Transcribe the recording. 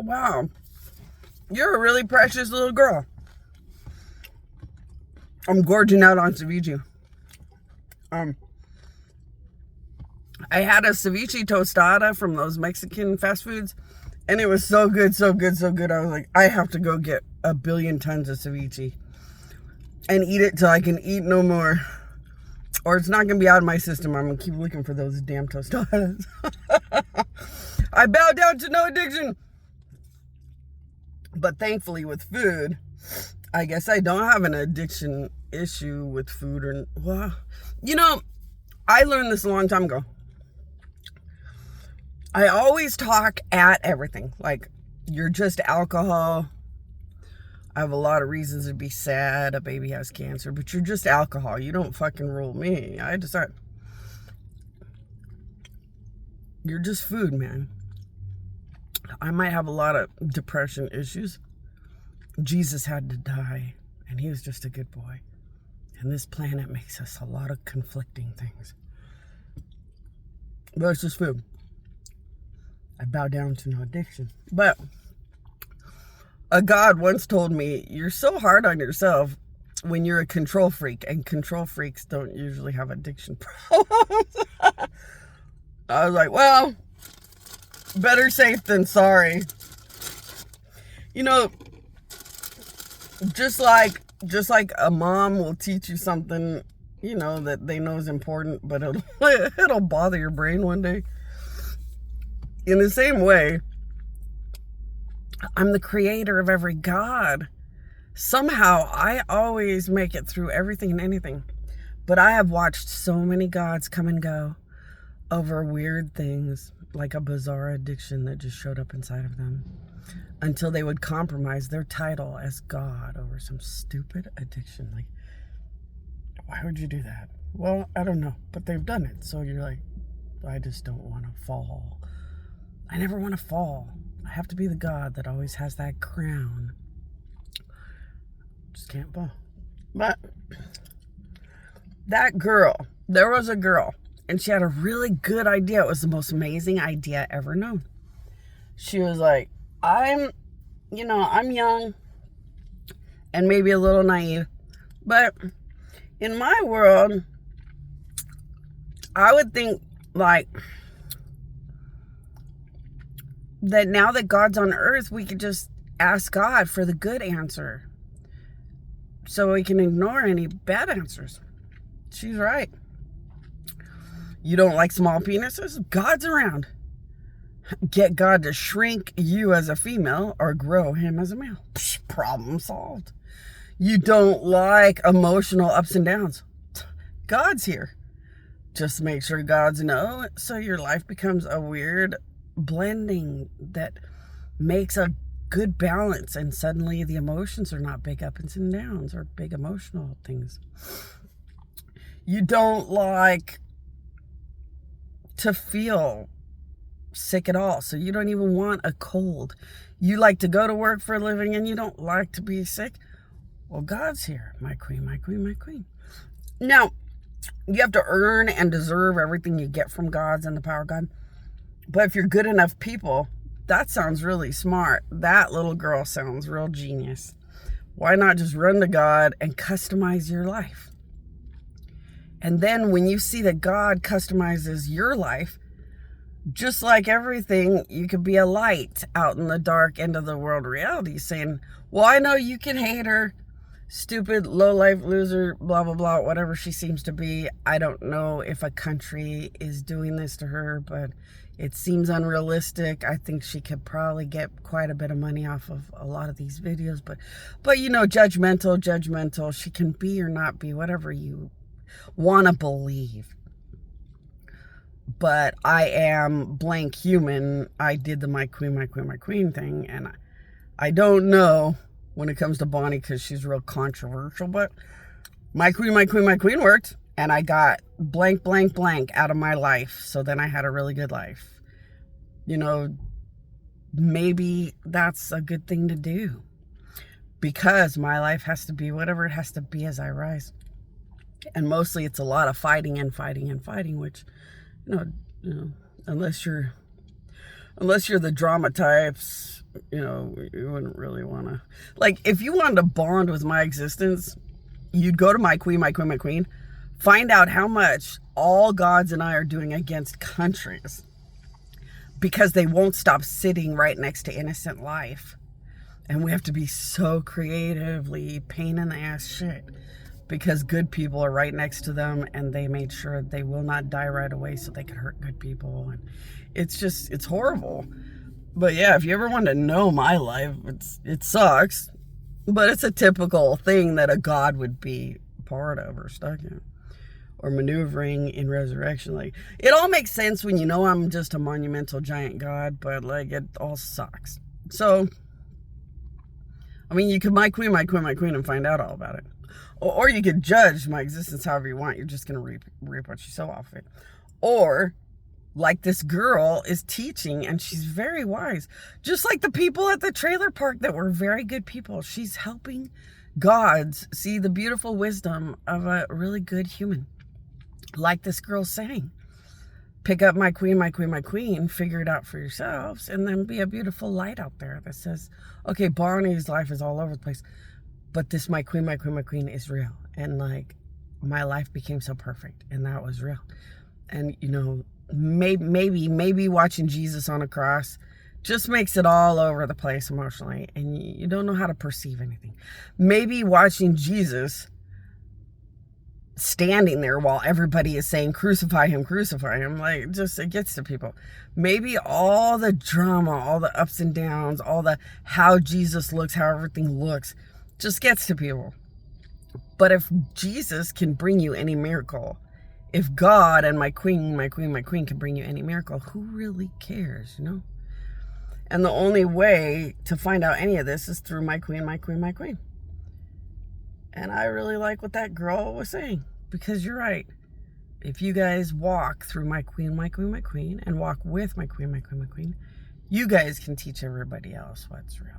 Wow. You're a really precious little girl. I'm gorging out on ceviche. I had a ceviche tostada from those Mexican fast foods, and it was so good, so good, so good. I was like, I have to go get 1 billion tons of ceviche and eat it till I can eat no more, or it's not gonna be out of my system. I'm gonna keep looking for those damn tostadas. I bow down to no addiction. But thankfully with food, I guess I don't have an addiction issue with food. Or, well, you know, I learned this a long time ago. I always talk at everything. Like, you're just alcohol. I have a lot of reasons to be sad. A baby has cancer, but you're just alcohol. You don't fucking rule me. I decide. You're just food, man. I might have a lot of depression issues. Jesus had to die, and he was just a good boy. And this planet makes us a lot of conflicting things. But it's just food. I bow down to no addiction. But a God once told me, you're so hard on yourself when you're a control freak, and control freaks don't usually have addiction problems. I was like, well, better safe than sorry. You know, just like a mom will teach you something, you know, that they know is important, but it'll bother your brain one day. In the same way, I'm the creator of every God. Somehow, I always make it through everything and anything. But I have watched so many gods come and go over weird things, like a bizarre addiction that just showed up inside of them, until they would compromise their title as God over some stupid addiction. Like, why would you do that? Well, I don't know, but they've done it. So you're like, I just don't want to fall. I never want to fall. I have to be the God that always has that crown. Just can't fall. But that girl, there was a girl, and she had a really good idea. It was the most amazing idea ever known. She was like, I'm young and maybe a little naive, but in my world, I would think like that now that God's on earth, we could just ask God for the good answer so we can ignore any bad answers. She's right. You don't like small penises? God's around. Get God to shrink you as a female or grow him as a male. Psh, problem solved. You don't like emotional ups and downs? God's here. Just make sure God's no, so your life becomes a weird blending that makes a good balance, and suddenly the emotions are not big ups and downs or big emotional things. You don't like to feel sick at all, so you don't even want a cold. You like to go to work for a living and you don't like to be sick. Well, God's here. My queen, my queen, my queen. Now, you have to earn and deserve everything you get from God's and the power of God. But if you're good enough people, that sounds really smart. That little girl sounds real genius. Why not just run to God and customize your life? And then when you see that God customizes your life, just like everything, you could be a light out in the dark end of the world reality saying, well, I know you can hate her, stupid, low-life loser, blah, blah, blah, whatever she seems to be. I don't know if a country is doing this to her, but it seems unrealistic. I think she could probably get quite a bit of money off of a lot of these videos. But you know, judgmental. She can be or not be, whatever you want to believe. But I am blank human. I did the my queen thing. And I don't know when it comes to Bonnie because she's real controversial. But my queen worked. And I got blank out of my life. So then I had a really good life. You know, maybe that's a good thing to do. Because my life has to be whatever it has to be as I rise. And mostly it's a lot of fighting, which, you know, unless you're the drama types, you wouldn't really want to. Like, if you wanted to bond with my existence, you'd go to my queen, my queen, my queen, find out how much all gods and I are doing against countries because they won't stop sitting right next to innocent life. And we have to be so creatively pain in the ass shit because good people are right next to them and they made sure they will not die right away so they could hurt good people. And it's horrible. But yeah, if you ever want to know my life, it sucks. But it's a typical thing that a god would be part of or stuck in. Or maneuvering in resurrection. Like, it all makes sense when you know I'm just a monumental giant god, but like, it all sucks. So, I mean, you could my queen, my queen, my queen and find out all about it. Or you could judge my existence however you want. You're just going to reap what you sow off of it. Or, like this girl is teaching, and she's very wise. Just like the people at the trailer park that were very good people. She's helping gods see the beautiful wisdom of a really good human. Like this girl's saying, pick up my queen, my queen, my queen, figure it out for yourselves, and then be a beautiful light out there that says, okay, Bonnie's life is all over the place, but this my queen, my queen, my queen is real. And like, my life became so perfect, and that was real. And maybe watching Jesus on a cross just makes it all over the place emotionally, and you don't know how to perceive anything. Maybe watching Jesus standing there while everybody is saying crucify him, like, it gets to people. Maybe all the drama, all the ups and downs, all the how Jesus looks, how everything looks, just gets to people. But if Jesus can bring you any miracle, if God and my queen, my queen, my queen can bring you any miracle, who really cares, And the only way to find out any of this is through my queen, my queen, my queen. And I really like what that girl was saying, because you're right. If you guys walk through my queen, my queen, my queen, and walk with my queen, my queen, my queen, you guys can teach everybody else what's real.